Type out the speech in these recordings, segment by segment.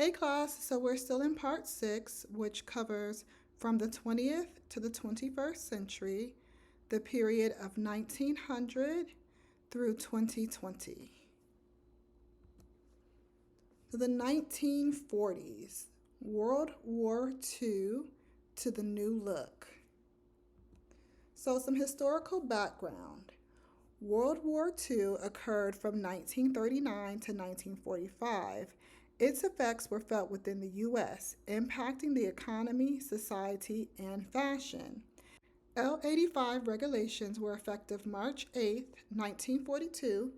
Hey class, so we're still in part 6, which covers from the 20th to the 21st century, the period of 1900 through 2020. So the 1940s, World War II to the new look. So some historical background. World War II occurred from 1939 to 1945. Its effects were felt within the U.S., impacting the economy, society, and fashion. L-85 regulations were effective March 8, 1942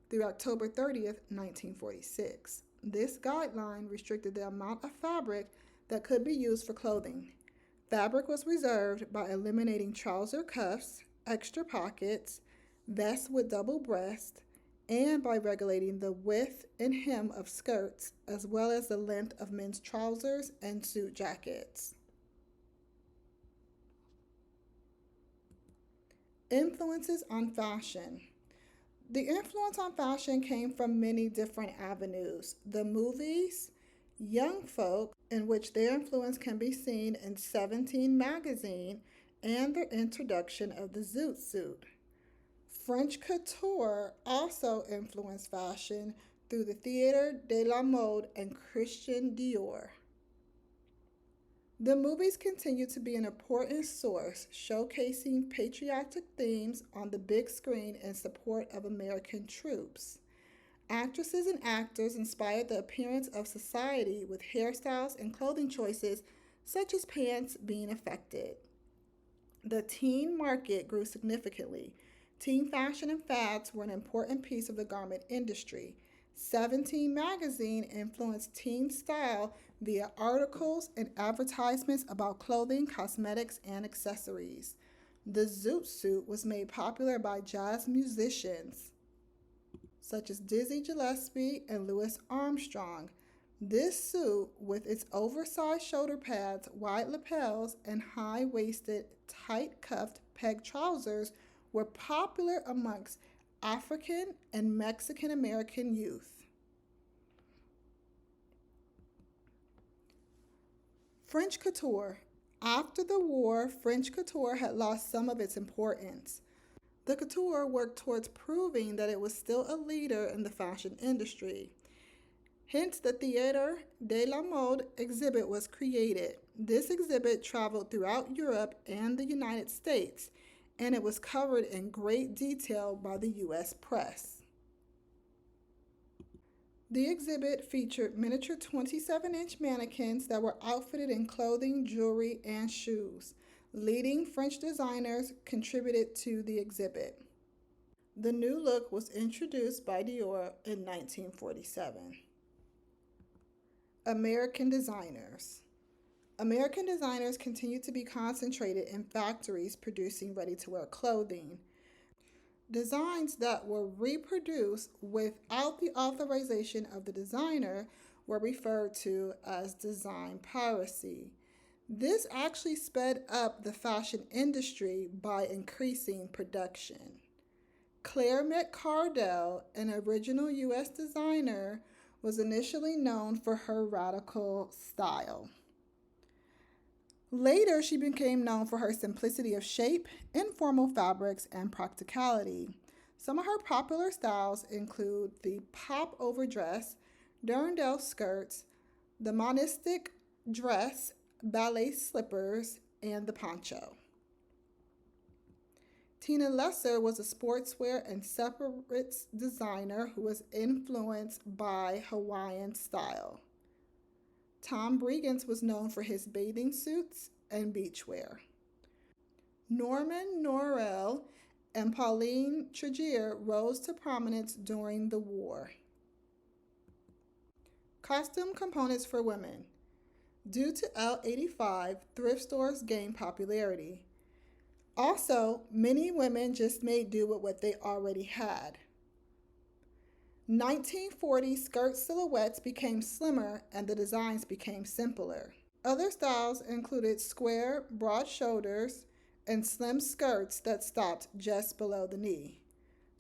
through October 30th, 1946. This guideline restricted the amount of fabric that could be used for clothing. Fabric was reserved by eliminating trouser cuffs, extra pockets, vests with double breast, and by regulating the width and hem of skirts, as well as the length of men's trousers and suit jackets. Influences on fashion. The influence on fashion came from many different avenues. The movies, Young Folk, in which their influence can be seen in 17 magazine, and the introduction of the zoot suit. French couture also influenced fashion through the Theatre de la Mode and Christian Dior. The movies continue to be an important source, showcasing patriotic themes on the big screen in support of American troops. Actresses and actors inspired the appearance of society with hairstyles and clothing choices such as pants being affected. The teen market grew significantly. Teen fashion and fads were an important piece of the garment industry. 17 magazine influenced teen style via articles and advertisements about clothing, cosmetics, and accessories. The zoot suit was made popular by jazz musicians such as Dizzy Gillespie and Louis Armstrong. This suit, with its oversized shoulder pads, wide lapels, and high-waisted, tight-cuffed peg trousers, were popular amongst African and Mexican American youth. French couture. After the war, French couture had lost some of its importance. The couture worked towards proving that it was still a leader in the fashion industry. Hence, the Theatre de la Mode exhibit was created. This exhibit traveled throughout Europe and the United States, and it was covered in great detail by the U.S. press. The exhibit featured miniature 27-inch mannequins that were outfitted in clothing, jewelry, and shoes. Leading French designers contributed to the exhibit. The new look was introduced by Dior in 1947. American designers. American designers continue to be concentrated in factories producing ready-to-wear clothing. Designs that were reproduced without the authorization of the designer were referred to as design piracy. This actually sped up the fashion industry by increasing production. Claire McCardell, an original U.S. designer, was initially known for her radical style. Later, she became known for her simplicity of shape, informal fabrics, and practicality. Some of her popular styles include the pop-over dress, Durandal skirts, the monastic dress, ballet slippers, and the poncho. Tina Lesser was a sportswear and separates designer who was influenced by Hawaiian style. Tom Bregens was known for his bathing suits and beachwear. Norman Norell and Pauline Tregear rose to prominence during the war. Costume components for women. Due to L-85, thrift stores gained popularity. Also, many women just made do with what they already had. 1940 skirt silhouettes became slimmer and the designs became simpler. Other styles included square, broad shoulders, and slim skirts that stopped just below the knee.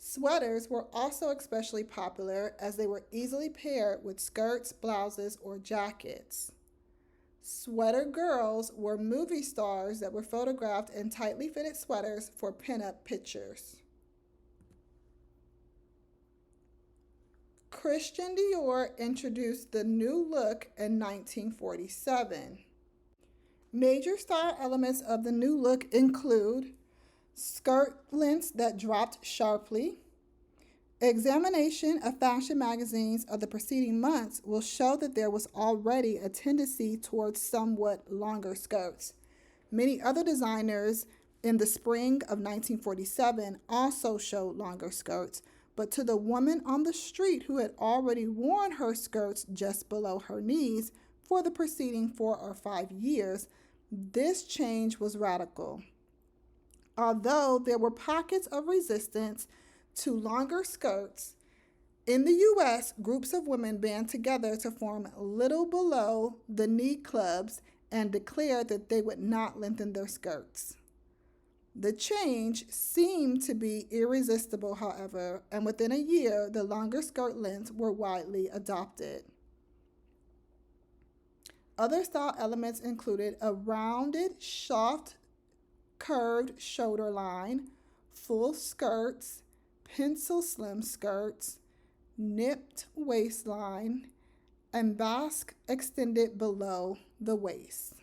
Sweaters were also especially popular as they were easily paired with skirts, blouses, or jackets. Sweater girls were movie stars that were photographed in tightly fitted sweaters for pinup pictures. Christian Dior introduced the new look in 1947. Major style elements of the new look include skirt lengths that dropped sharply. Examination of fashion magazines of the preceding months will show that there was already a tendency towards somewhat longer skirts. Many other designers in the spring of 1947 also showed longer skirts, but to the woman on the street who had already worn her skirts just below her knees for the preceding 4 or 5 years, this change was radical. Although there were pockets of resistance to longer skirts, in the US, groups of women band together to form little below the knee clubs and declared that they would not lengthen their skirts. The change seemed to be irresistible, however, and within a year, the longer skirt lengths were widely adopted. Other style elements included a rounded, soft, curved shoulder line, full skirts, pencil slim skirts, nipped waistline, and basque extended below the waist.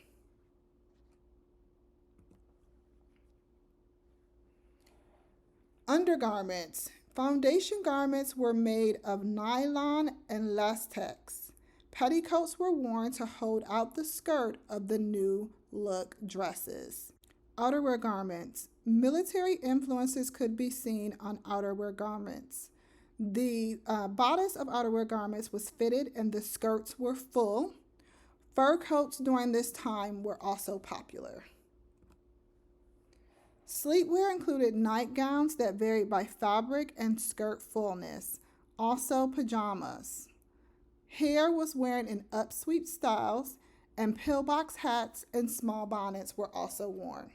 Undergarments. Foundation garments were made of nylon and latex. Petticoats were worn to hold out the skirt of the new look dresses. Outerwear garments. Military influences could be seen on outerwear garments. The bodice of outerwear garments was fitted and the skirts were full. Fur coats during this time were also popular. Sleepwear included nightgowns that varied by fabric and skirt fullness, also pajamas. Hair was worn in upsweep styles, and pillbox hats and small bonnets were also worn.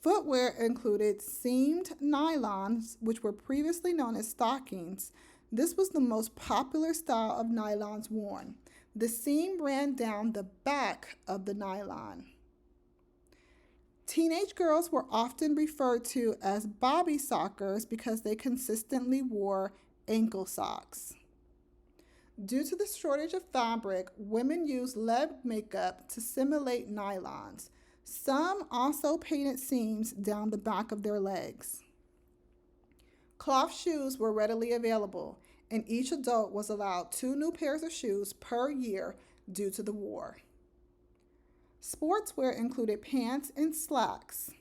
Footwear included seamed nylons, which were previously known as stockings. This was the most popular style of nylons worn. The seam ran down the back of the nylon. Teenage girls were often referred to as bobby sockers because they consistently wore ankle socks. Due to the shortage of fabric, women used lead makeup to simulate nylons. Some also painted seams down the back of their legs. Cloth shoes were readily available, and each adult was allowed 2 new pairs of shoes per year due to the war. Sportswear included pants and slacks.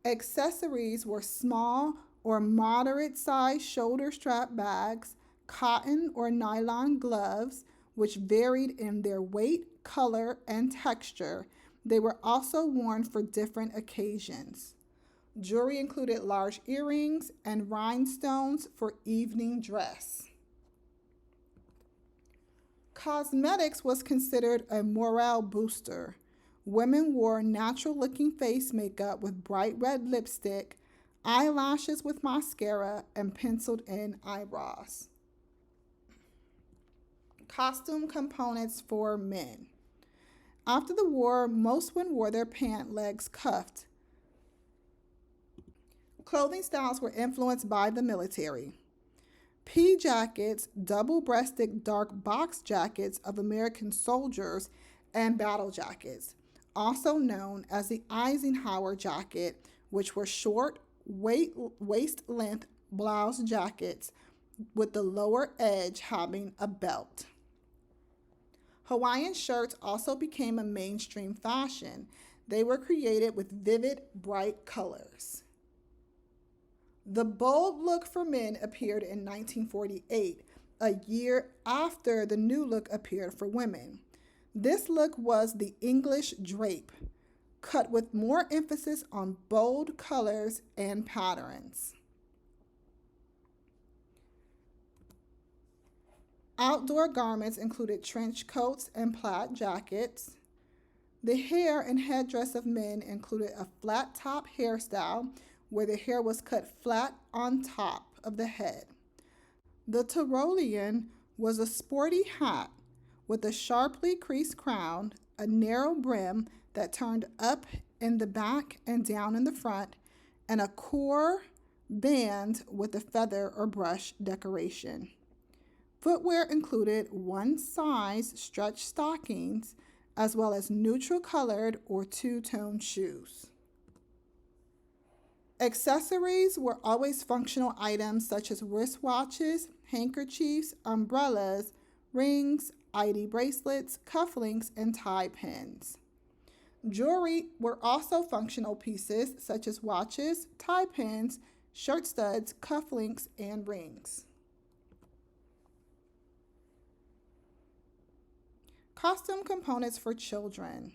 Accessories were small or moderate-sized shoulder strap bags, cotton or nylon gloves, which varied in their weight, color, and texture. They were also worn for different occasions. Jewelry included large earrings and rhinestones for evening dress. Cosmetics was considered a morale booster. Women wore natural-looking face makeup with bright red lipstick, eyelashes with mascara, and penciled-in eyebrows. Costume components for men. After the war, most men wore their pant legs cuffed. Clothing styles were influenced by the military. Pea jackets, double-breasted dark box jackets of American soldiers, and battle jackets, also known as the Eisenhower jacket, which were short, waist-length blouse jackets with the lower edge having a belt. Hawaiian shirts also became a mainstream fashion. They were created with vivid, bright colors. The bold look for men appeared in 1948, a year after the new look appeared for women. This look was the English drape, cut with more emphasis on bold colors and patterns. Outdoor garments included trench coats and plaid jackets. The hair and headdress of men included a flat top hairstyle where the hair was cut flat on top of the head. The Tyrolean was a sporty hat with a sharply creased crown, a narrow brim that turned up in the back and down in the front, and a core band with a feather or brush decoration. Footwear included one-size stretch stockings as well as neutral colored or two-tone shoes. Accessories were always functional items such as wristwatches, handkerchiefs, umbrellas, rings, ID bracelets, cufflinks, and tie pins. Jewelry were also functional pieces such as watches, tie pins, shirt studs, cufflinks, and rings. Costume components for children.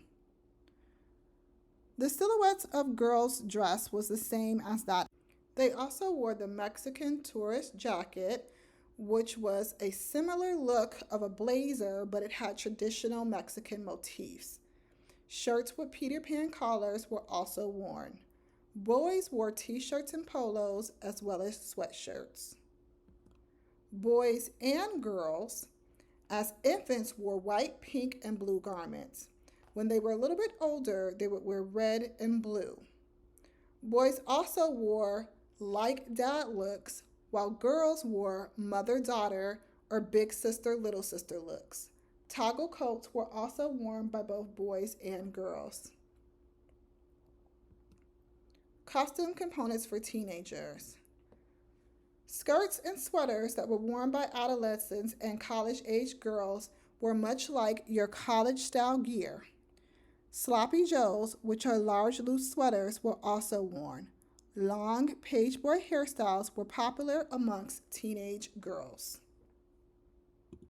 The silhouettes of girls' dress was the same as that. They also wore the Mexican tourist jacket, which was a similar look of a blazer, but it had traditional Mexican motifs. Shirts with Peter Pan collars were also worn. Boys wore t-shirts and polos as well as sweatshirts. Boys and girls, as infants, wore white, pink, and blue garments. When they were a little bit older, they would wear red and blue. Boys also wore like dad looks, while girls wore mother-daughter or big sister, little sister looks. Toggle coats were also worn by both boys and girls. Costume components for teenagers. Skirts and sweaters that were worn by adolescents and college-age girls were much like your college-style gear. Sloppy joes, which are large loose sweaters, were also worn. Long pageboy hairstyles were popular amongst teenage girls.